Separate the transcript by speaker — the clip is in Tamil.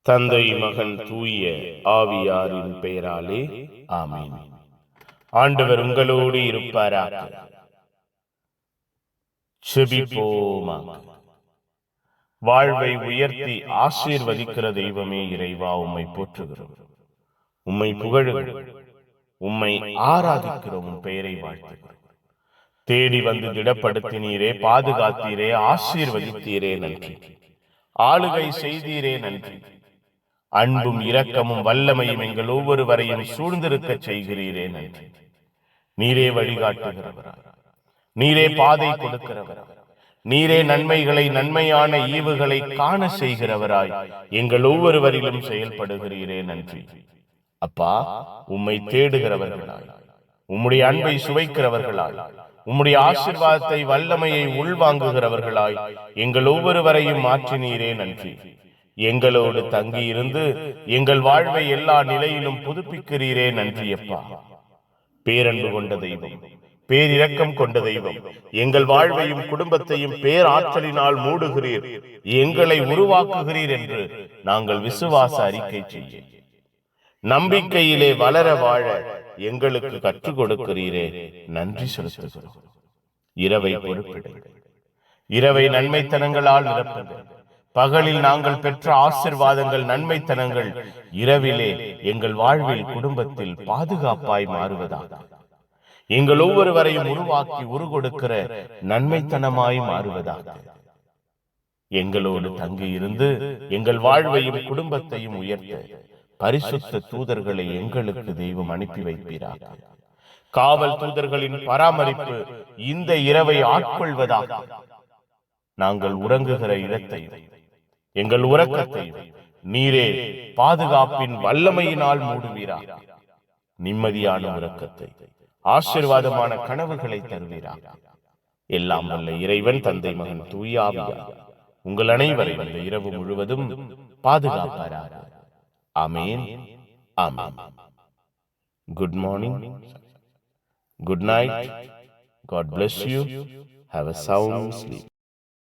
Speaker 1: தந்தை, மகன், தூய ஆவியாரின் பெயராலே ஆமீன். ஆண்டவர் உங்களோடு இருப்பாராக. செபிப்போமாக. வாழ்வை உயர்த்தி ஆசீர்வதிக்கிற தெய்வமே இறைவா, உம்மை போற்றுகிறோம், உம்மை புகழுகிறோம், உம்மை ஆராதிக்கிறோம், உம் பெயரை வாழ்த்துகிறோம். தேடி வந்து திடப்படுத்தினீரே, பாதுகாத்தீரே, ஆசீர்வதித்தீரே நன்றி. ஆளுகை செய்தீரே நன்றி. அன்பும் இரக்கமும் வல்லமையும் எங்கள் ஒவ்வொருவரையும் சூழ்ந்திருக்க செய்கிறீரே நன்றி. நீரே வழிகாட்டுகிறவராய், நீரே பாதை கொடுக்கிறவராய், நீரே நன்மைகளை, நன்மையான ஈவுகளை காண செய்கிறவராய் எங்கள் ஒவ்வொருவரிலும் செயல்படுகிறீரே நன்றி. அப்பா, உம்மை தேடுகிறவர்களாய், உம்முடைய அன்பை சுவைக்கிறவர்களாய், உம்முடைய ஆசீர்வாதத்தை, வல்லமையை உள்வாங்குகிறவர்களாய் எங்கள் ஒவ்வொருவரையும் மாற்றினீரே நன்றி. எங்களோடு தங்கியிருந்து எங்கள் வாழ்வை எல்லா நிலையிலும் புதுப்பிக்கிறீரே நன்றி. அப்பா, பேரன்பு கொண்ட தெய்வம், பேரிரக்கம் கொண்ட தெய்வம், எங்கள் வாழ்வையும் குடும்பத்தையும் பேராற்றலினால் மூடுகிறீர், எங்களை உருவாக்குகிறீர் என்று நாங்கள் விசுவாச அறிக்கை செய்ய, நம்பிக்கையிலே வளர வாழ எங்களுக்கு கற்றுக் கொடுக்கிறீரே நன்றி செலுத்துகிறோம். இரவை பொறுப்பிடுங்கள், இரவை நன்மைத்தனங்களால் நிரப்புங்கள். பகலில் நாங்கள் பெற்ற ஆசீர்வாதங்கள், நன்மைத்தனங்கள் இரவிலே எங்கள் வாழ்வில், குடும்பத்தில் பாதுகாப்பாய் மாறுவதாக, எங்கள் ஒவ்வொருவரையும் உருவாக்கி உருகொடுக்கிற நன்மைத்தனமாய் மாறுவதாக, எங்களோடு தங்கியிருந்து எங்கள் வாழ்வையும் குடும்பத்தையும் உயர்த்த பரிசுத்த தூதர்களை எங்களுக்கு தெய்வம் அனுப்பி வைப்பீராக. காவல் தூதர்களின் பராமரிப்பு இந்த இரவை ஆட்கொள்வதாக, நாங்கள் உறங்குகிற இடத்தையும் எங்கள் உறக்கத்தையும் நீரே பாதுகாப்பின் வல்லமையினால் மூடுவீராக. நிம்மதியான உறக்கத்தை, ஆசீர்வாதமான கனவுகளை தருவீராக. எல்லாம் வல்ல இறைவன், தந்தை, மகன், தூய ஆவியார் உங்கள் அனைவரை இந்த இரவு முழுவதும் பாதுகாப்பாராக. Amen, amen. Good morning, good night, God bless you. Have a sound sleep.